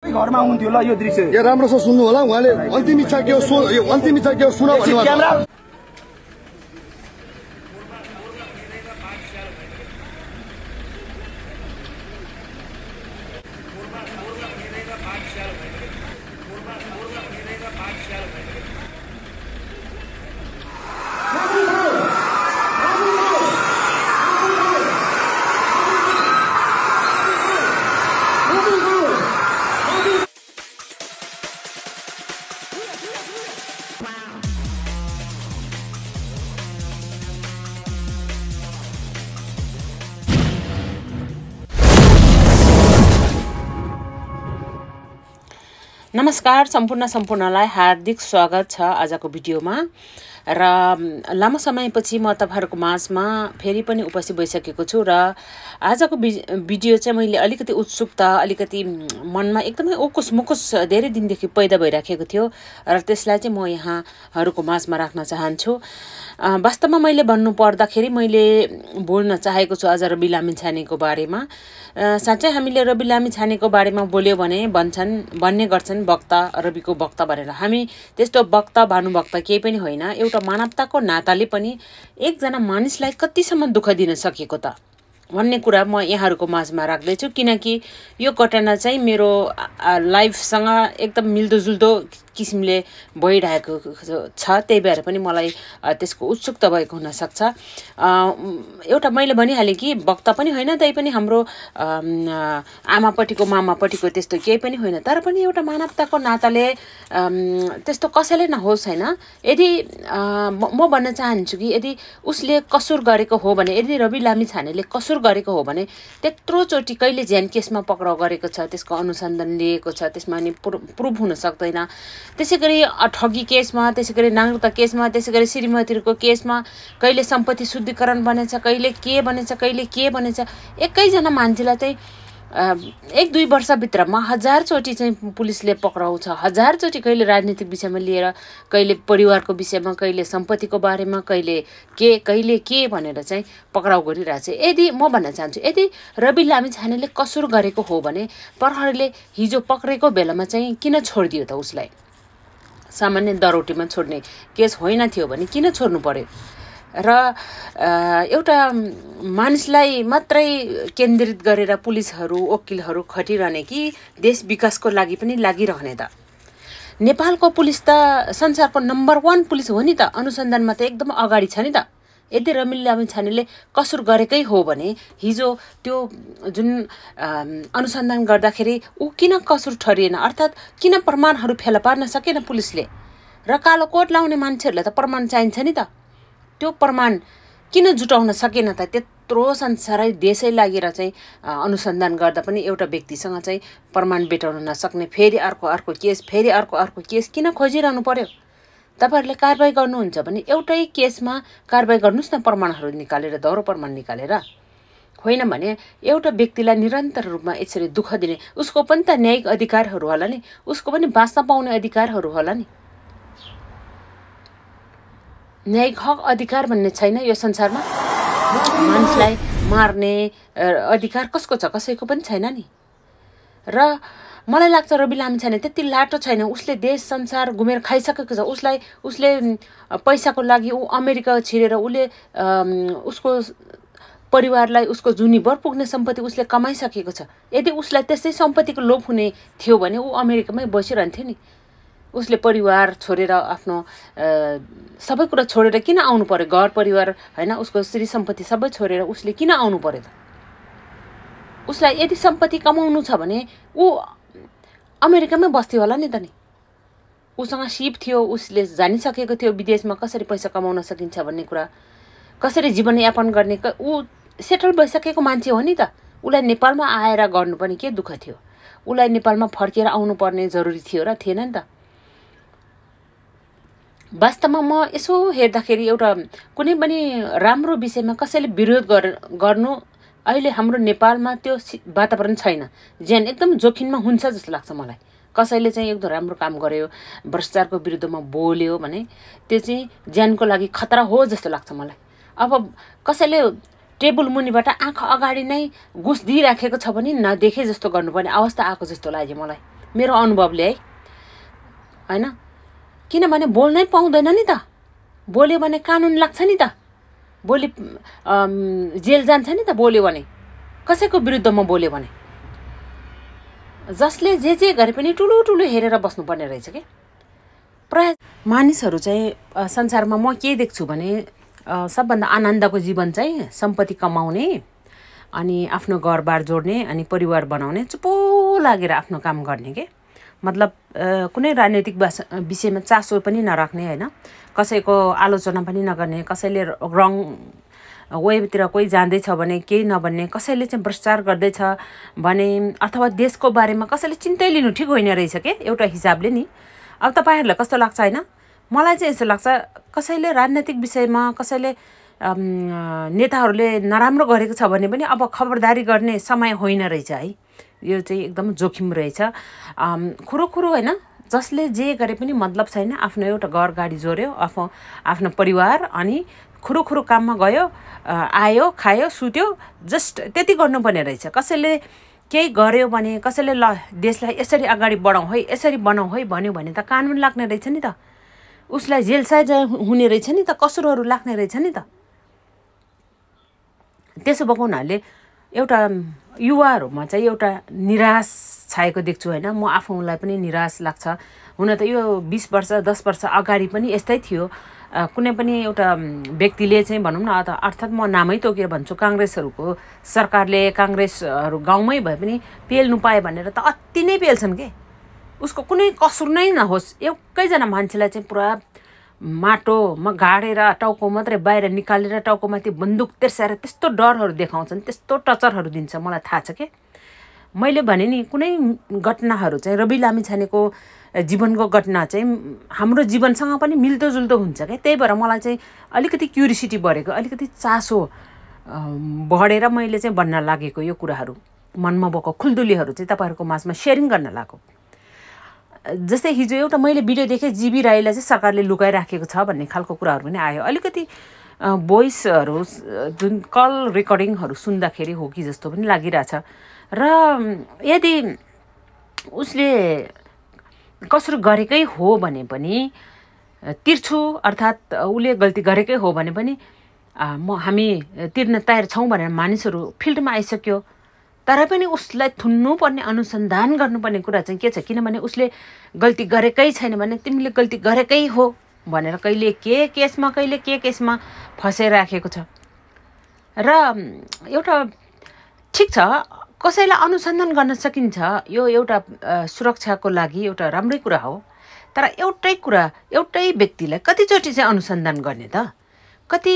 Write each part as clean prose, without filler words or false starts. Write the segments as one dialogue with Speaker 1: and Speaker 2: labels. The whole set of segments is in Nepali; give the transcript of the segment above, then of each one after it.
Speaker 1: घरमा आउनुहुन्थ्यो ल यो दृश्य
Speaker 2: यो राम्रोसँग सुन्नु होला उहाँले अन्तिम इच्छा के हो अन्तिम इच्छा के हो सुन भन्नु
Speaker 3: नमस्कार सम्पूर्णलाई हार्दिक स्वागत छ आजको भिडियोमा र लामो समयपछि म तपाईहरुको माझमा फेरि पनि उपस्थित भइसकेको छु र आजको भिडियो चाहिँ मैले अलिकति उत्सुकता अलिकति मनमा एकदमै ओकुस मुकुस धेरै दिनदेखि पैदा भइराखेको थियो र त्यसलाई चाहिँ म यहाँहरुको माझमा राख्न चाहन्छु। वास्तवमा मैले भन्नु पर्दाखेरि मैले बोल्न चाहेको छु आज रवि लामिछानेको बारेमा। साँच्चै हामीले रवि लामिछानेको बारेमा बोल्यो भने भन्ने गर्छन् वक्ता रविको वक्ता भनेर। हामी त्यस्तो वक्ता भानुभक्त केही पनि होइन, एउटा मानवताको नाताले पनि एकजना मानिसलाई कतिसम्म दुःख दिन सकेको त भन्ने कुरा म यहाँहरुको माझमा राख्दै छु, किनकि यो घटना चाहिँ मेरो लाइफसँग एकदम मिल्दोजुल्दो किसिमले भइरहेको छ, त्यही भएर पनि मलाई त्यसको उत्सुकता भएको हुन सक्छ। एउटा मैले भनिहालेँ कि वक्ता पनि होइन, तै पनि हाम्रो आमापट्टिको मामापट्टिको त्यस्तो केही पनि होइन, तर पनि एउटा मानवताको नाताले त्यस्तो कसैले नहोस् हैन। यदि म भन्न चाहन्छु कि यदि उसले कसुर गरेको हो भने, यदि रवि लामिछानेले कसुर गरेको हो भने त्यत्रो चोटी कहिले ज्यान केसमा पक्राउ गरेको छ, त्यसको अनुसन्धान लिएको छ, त्यसमा नि प्रुफ हुन सक्दैन। त्यसैगरी ठगी केसमा, त्यसैगरी नागरिकता केसमा, त्यसैगरी श्रीमतीको केसमा कहिले सम्पत्ति शुद्धिकरण बनेछ, कहिले के बनेछ, कहिले के बनेछ। एकैजना मान्छेलाई चाहिँ 1-2 वर्षभित्रमा 1000 चोटी चाहिँ पुलिसले पक्राउँछ, 1000 चोटी कहिले राजनीतिक विषयमा लिएर, कहिले परिवारको विषयमा, कहिले सम्पत्तिको बारेमा, कहिले के भनेर चाहिँ पक्राउ गरिरहेछ। यदि म भन्न चाहन्छु यदि रवि लामिछानेले कसुर गरेको हो भने प्रहरीले हिजो पक्रेको बेलामा चाहिँ किन छोडिदियो त? उसलाई सामान्य दरौटीमा छोड्ने केस होइन थियो भने किन छोड्नु पर्यो? र एउटा मानिसलाई मात्रै केन्द्रित गरेर पुलिसहरू वकिलहरू खटिरहने कि देश विकासको लागि पनि लागिरहने त? नेपालको पुलिस त संसारको नम्बर 1 पुलिस हो नि त, अनुसन्धानमा त एकदम अगाडि छ नि त। यदि रवि लामिछानेले कसुर गरेकै हो भने हिजो त्यो जुन अनुसन्धान गर्दाखेरि ऊ किन कसुर ठहरिएन, अर्थात् किन प्रमाणहरू फेला पार्न सकेन पुलिसले? र कालो कोट लाउने मान्छेहरूलाई त प्रमाण चाहिन्छ नि त, त्यो प्रमाण किन जुटाउन सकेन त? त्यत्रो संसारै देशै लागेर चाहिँ अनुसन्धान गर्दा पनि एउटा व्यक्तिसँग चाहिँ प्रमाण भेटाउन नसक्ने, फेरि अर्को केस, फेरि अर्को केस किन खोजिरहनु पर्यो? तपाईहरुले कारबाही गर्नुहुन्छ भने एउटै केसमा कारबाही गर्नुस् न, प्रमाणहरू निकालेर, दोहोरो प्रमाण निकालेर। होइन भने एउटा व्यक्तिलाई निरन्तर रूपमा यसरी दुःख दिने, उसको पनि त न्यायिक अधिकारहरू होला नि, उसको पनि बाँच्न पाउने अधिकारहरू होला नि। न्यायिक हक अधिकार भन्ने छैन यो संसारमा। मानिसलाई मार्ने अधिकार कसको छ? कसैको पनि छैन नि। र मलाई लाग्छ रवि लामिछाने त्यति लाटो छैन, उसले देश संसार घुमेर खाइसकेको छ। उसले पैसाको लागि ऊ अमेरिका छिरेर उसले उसको परिवारलाई उसको जुनीभर पुग्ने सम्पत्ति उसले कमाइसकेको छ। यदि उसलाई त्यस्तै सम्पत्तिको लोभ हुने थियो भने ऊ अमेरिकामै बसिरहन्थ्यो नि। उसले परिवार छोडेर, आफ्नो सबै कुरा छोडेर किन आउनु पर्यो? घर परिवार हैन, उसको श्री सम्पत्ति सबै छोडेर उसले किन आउनु पर्यो त? उसलाई यदि सम्पत्ति कमाउनु छ भने ऊ अमेरिकामै बस्थ्यो होला नि त नि। उसँग सिप थियो, उसले जानिसकेको थियो विदेशमा कसरी पैसा कमाउन सकिन्छ भन्ने कुरा, कसरी जीवनयापन गर्ने। ऊ सेटल भइसकेको मान्छे हो नि त। उसलाई नेपालमा आएर गर्नु पनि के दुःख थियो? उसलाई नेपालमा फर्केर आउनु पर्ने जरुरी थियो र थिएन नि त? वास्तवमा म यसो हेर्दाखेरि एउटा कुनै पनि राम्रो विषयमा कसैले विरोध गर्नु अहिले हाम्रो नेपालमा त्यो वातावरण छैन। ज्यान एकदम जोखिममा हुन्छ जस्तो लाग्छ मलाई। कसैले चाहिँ एकदम राम्रो काम गर्यो, भ्रष्टाचारको विरुद्धमा बोल्यो भने त्यो चाहिँ ज्यानको लागि खतरा हो जस्तो लाग्छ मलाई। अब कसैले टेबल मुनिबाट आँखा अगाडि नै घुस दिइराखेको छ भने नदेखे जस्तो गर्नुपर्ने अवस्था आएको जस्तो लाग्यो मलाई। मेरो अनुभवले है, हैन? किनभने बोल्नै पाउँदैन नि त। बोल्यो भने कानुन लाग्छ नि त, बोली जेल जान्छ नि त बोल्यो भने, कसैको विरुद्धमा बोल्यो भने। जसले जे गरे पनि ठुलो हेरेर बस्नुपर्ने रहेछ के। प्राय मानिसहरू चाहिँ संसारमा म के देख्छु भने सबभन्दा आनन्दको जीवन चाहिँ सम्पत्ति कमाउने अनि आफ्नो घरबार जोड्ने अनि परिवार बनाउने, चुपो लागेर आफ्नो काम गर्ने के। मतलब कुनै राजनीतिक विषयमा चासो पनि नराख्ने, होइन? कसैको आलोचना पनि नगर्ने, कसैले रङ वेतिर कोही जाँदैछ भने केही नभन्ने, कसैले चाहिँ भ्रष्टाचार गर्दैछ भने अथवा देशको बारेमा कसैले चिन्तै लिनु ठिक होइन रहेछ के एउटा हिसाबले नि। अब तपाईँहरूलाई कस्तो लाग्छ, होइन? मलाई चाहिँ यस्तो लाग्छ, कसैले राजनैतिक विषयमा कसैले नेताहरूले नराम्रो गरेको छ भने पनि अब खबरदारी गर्ने समय होइन रहेछ है। यो चाहिँ एकदम जोखिम रहेछ। खुरो होइन, जसले जे गरे पनि मतलब छैन, आफ्नो एउटा घर गाडी जोड्यो, आफ्नो परिवार, अनि खुरो काममा गयो, आयो, खायो, सुत्यो, जस्ट त्यति गर्नुपर्ने रहेछ। कसैले केही गर्यो भने, कसैले ल देशलाई यसरी अगाडि बढाउँ है, यसरी बनाऊ है भन्यो भने त कानुन लाग्ने रहेछ नि त, उसलाई जेल साजा हुने रहेछ नि त, कसुरहरू लाग्ने रहेछ नि त। त्यसो भएको हुनाले एउटा युवाहरूमा चाहिँ एउटा निराश छाएको देख्छु, होइन? म आफूलाई पनि निराश लाग्छ। हुन त यो 20 वर्ष 10 वर्ष अगाडि पनि यस्तै थियो। कुनै पनि एउटा व्यक्तिले चाहिँ भनौँ न, अर्थात् म नामै तोकेर भन्छु, काङ्ग्रेसहरूको सरकारले काङ्ग्रेसहरू गाउँमै भए पनि पेल्नु पाए भनेर त अति नै पेल्छन् के। उसको कुनै कसुर नै नहोस्, एकैजना मान्छेलाई चाहिँ पुरा माटोमा गाडेर टाउको मात्रै बाहिर निकालेर टाउकोमाथि बन्दुक तेर्साएर त्यस्तो डरहरू देखाउँछन्, त्यस्तो टचरहरू दिन्छ, मलाई थाहा छ के। मैले भने नि कुनै घटनाहरू चाहिँ रवि लामिछानेको जीवनको घटना चाहिँ हाम्रो जीवनसँग पनि मिल्दोजुल्दो हुन्छ क्या। त्यही भएर मलाई चाहिँ अलिकति क्युरियोसिटी बढेको, अलिकति चासो बढेर मैले चाहिँ भन्न लागेको यो कुराहरू, मनमा भएको खुल्दुलीहरू चाहिँ तपाईँहरूको माझमा सेयरिङ गर्न लागेको। जस्तै हिजो एउटा मैले भिडियो देखेँ, जीबी राईलाई चाहिँ सरकारले लुकाइराखेको छ भन्ने खालको कुराहरू पनि आयो। अलिकति भोइसहरू जुन कल रेकर्डिङहरू सुन्दाखेरि हो कि जस्तो पनि लागिरहेछ। र यदि उसले कसुर गरेकै हो भने पनि तिर्छु, अर्थात् उसले गल्ती गरेकै हो भने पनि हामी तिर्न तयार छौँ भनेर मानिसहरू फिल्डमा आइसक्यो। तर पनि उसलाई थुन्नुपर्ने, अनुसन्धान गर्नुपर्ने कुरा चाहिँ के छ, किनभने उसले गल्ती गरेकै छैन भने तिमीले गल्ती गरेकै हो भनेर कहिले के केसमा कहिले के केसमा फसाइराखेको छ। र एउटा ठिक छ, कसैलाई अनुसन्धान गर्न सकिन्छ, यो एउटा सुरक्षाको लागि एउटा राम्रै कुरा हो। तर एउटै व्यक्तिलाई कतिचोटि चाहिँ अनुसन्धान गर्ने त? कति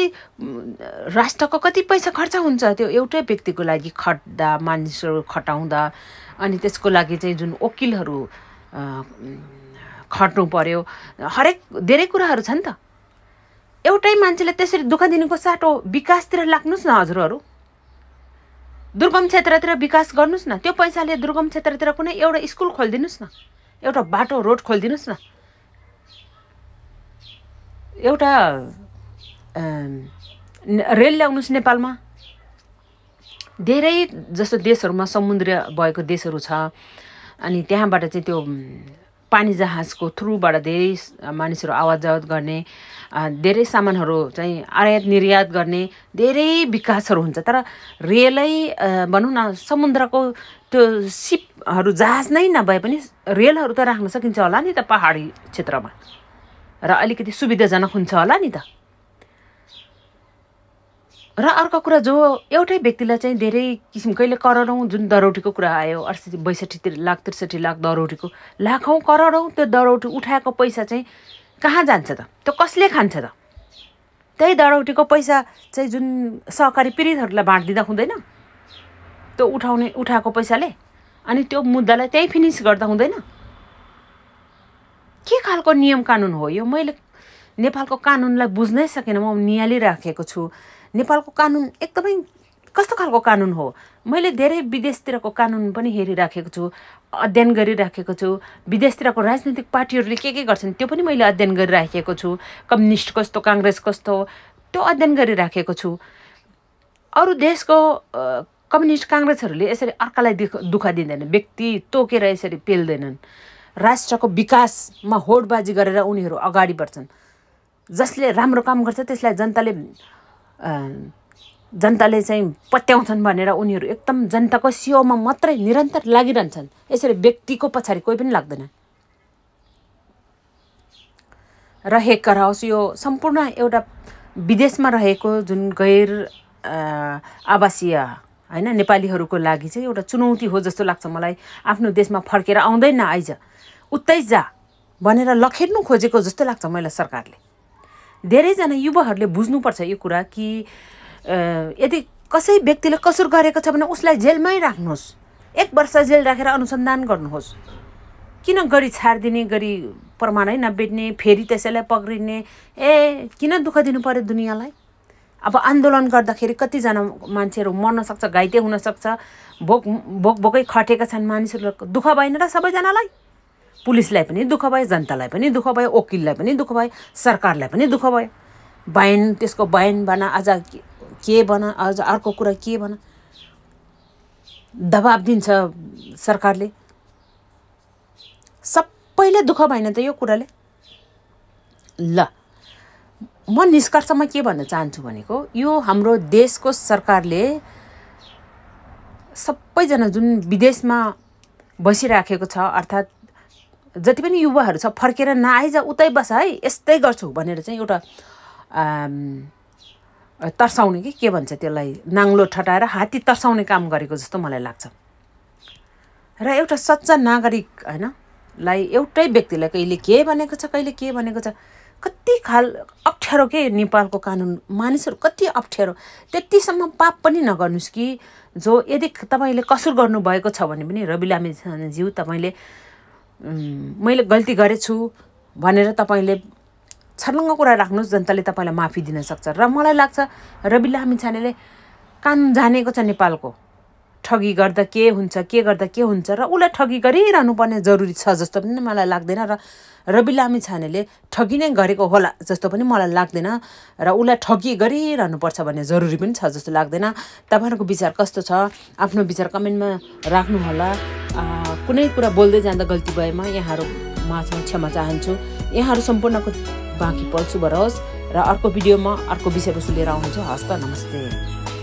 Speaker 3: राष्ट्रको कति पैसा खर्च हुन्छ त्यो एउटै व्यक्तिको लागि खट्दा, मानिसहरू खटाउँदा, अनि त्यसको लागि चाहिँ जुन वकिलहरू खट्नु पर्यो, हरेक धेरै कुराहरू छ नि त। एउटै मान्छेले त्यसरी दुःख दिनुको साटो विकासतिर लाग्नुहोस् न हजुरहरू, दुर्गम क्षेत्रतिर विकास गर्नुहोस् न। त्यो पैसाले दुर्गम क्षेत्रतिर कुनै एउटा स्कुल खोलिदिनुहोस् न, एउटा बाटो रोड खोलिदिनुहोस् न, एउटा रेल ल्याउनुहोस् नेपालमा। धेरै जस्तो देशहरूमा समुद्र भएको देशहरू छ, अनि त्यहाँबाट चाहिँ त्यो पानी जहाजको थ्रुबाट धेरै मानिसहरू आवाज जावत गर्ने, धेरै सामानहरू चाहिँ आयात निर्यात गर्ने धेरै विकासहरू हुन्छ। तर रेलै भनौँ न, समुद्रको त्यो सिपहरू जहाज नै नभए पनि रेलहरू त राख्न सकिन्छ होला नि त पहाडी क्षेत्रमा, र अलिकति सुविधाजनक हुन्छ होला नि त। र अर्को कुरा, जो एउटै व्यक्तिलाई चाहिँ धेरै किसिमकैले करोडौँ, जुन दरौटीको कुरा आयो, 62 लाख 63 लाख दरौटीको, लाखौँ करोडौँ त्यो दरौटी उठाएको पैसा चाहिँ कहाँ जान्छ त? त्यो कसले खान्छ त? त्यही दरौटीको पैसा चाहिँ जुन सहकारी पीडितहरूलाई बाँडिदिँदा हुँदैन? त्यो उठाएको पैसाले, अनि त्यो मुद्दालाई त्यही फिनिस गर्दा हुँदैन? के खालको नियम कानुन हो यो? मैले नेपालको कानुनलाई बुझ्नै सकेन, म निहालिराखेको छु। नेपालको कानुन एकदमै कस्तो खालको कानुन हो? मैले धेरै विदेशतिरको कानुन पनि हेरिराखेको छु, अध्ययन गरिराखेको छु। विदेशतिरको राजनीतिक पार्टीहरूले के गर्छन् त्यो पनि मैले अध्ययन गरिराखेको छु। कम्युनिस्ट कस्तो, काङ्ग्रेस कस्तो, त्यो अध्ययन गरिराखेको छु। अरू देशको कम्युनिस्ट काङ्ग्रेसहरूले यसरी अर्कालाई दुःख दिँदैन, व्यक्ति तोकेर यसरी पेल्दैनन्। राष्ट्रको विकासमा होडबाजी गरेर उनीहरू अगाडि बढ्छन्। जसले राम्रो काम गर्छ त्यसलाई जनताले चाहिँ पत्याउँछन् भनेर उनीहरू एकदम जनताको सेवामा मात्रै निरन्तर लागिरहन्छन्। यसरी व्यक्तिको पछाडि कोही पनि लाग्दैन। र हेकर हाउस यो सम्पूर्ण एउटा विदेशमा रहेको जुन गैर आवासीय हैन नेपालीहरूको लागि चाहिँ एउटा चुनौती हो जस्तो लाग्छ मलाई। आफ्नो देशमा फर्केर आउँदैन आइज उतै जा भनेर लखेड्नु खोजेको जस्तो लाग्छ मलाई सरकारले। धेरैजना युवाहरूले बुझ्नुपर्छ यो कुरा कि यदि कसै व्यक्तिले कसुर गरेको छ भने उसलाई जेलमै राख्नुहोस्, 1 वर्ष जेल राखेर अनुसन्धान गर्नुहोस्। किन गरी छाडिदिने, गरी प्रमाणै नबेट्ने, फेरि त्यसैलाई पक्रिने? किन दुःख दिनु पर्यो दुनियाँलाई? अब आन्दोलन गर्दाखेरि कतिजना मान्छेहरू मर्न सक्छ, घाइते हुन सक्छ, भोकै खटेका छन् मानिसहरू। दुःख भएन र सबैजनालाई? पुलिसलाई पनि दुःख भयो, जनतालाई पनि दुःख भयो, वकिललाई पनि दुःख भयो, सरकारलाई पनि दुःख भयो। बयान, त्यसको बयान बना, आज के बना, आज अर्को कुरा के बना, दबाब दिन्छ सरकारले। सबैले दुःख भएन त यो कुराले? ल म निष्कर्षमा के भन्न चाहन्छु भनेको, यो हाम्रो देशको सरकारले सबैजना जुन विदेशमा बसिराखेको छ, अर्थात् जति पनि युवाहरू छ, फर्केर नआइज उतै बस है, यस्तै गर्छु भनेर चाहिँ एउटा तर्साउने के भन्छ त्यसलाई, नाङ्लो ठटाएर हात्ती तर्साउने काम गरेको जस्तो मलाई लाग्छ। र एउटा सच्चा नागरिक हैन लाई एउटै व्यक्तिलाई कहिले के भनेको छ, कहिले के भनेको छ, कति अप्ठ्यारो के नेपालको कानुन। मानिसहरू कति अप्ठ्यारो। त्यतिसम्म पाप पनि नगर्नुहोस् कि जो यदि तपाईँले कसुर गर्नुभएको छ भने पनि रवि लामिछानेज्यू तपाईँले मैले गल्ती गरेछु भनेर तपाईँले छर्लङ्ग कुरा राख्नुहोस्, जनताले तपाईँलाई माफी दिन सक्छ। र मलाई लाग्छ रवि लामिछानेले कानुन जानेको छ नेपालको। ठगी गर्दा के हुन्छ, के गर्दा के हुन्छ, र उसलाई ठगी गरिरहनु पर्ने जरुरी छ जस्तो पनि मलाई लाग्दैन। र रवि लामिछानेले ठगी नै गरेको होला जस्तो पनि मलाई लाग्दैन। र उसलाई ठगी गरिरहनुपर्छ भन्ने जरुरी पनि छ जस्तो लाग्दैन। तपाईँहरूको विचार कस्तो छ? आफ्नो विचार कमेन्टमा राख्नुहोला। कुनै कुरा बोल्दै जाँदा गल्ती भएमा यहाँहरू माझमा क्षमा चाहन्छु। यहाँहरू सम्पूर्णको बाँकी पल शुभ रहोस्। र अर्को भिडियोमा अर्को विषयवस्तु लिएर आउँछु। हस्त, नमस्ते।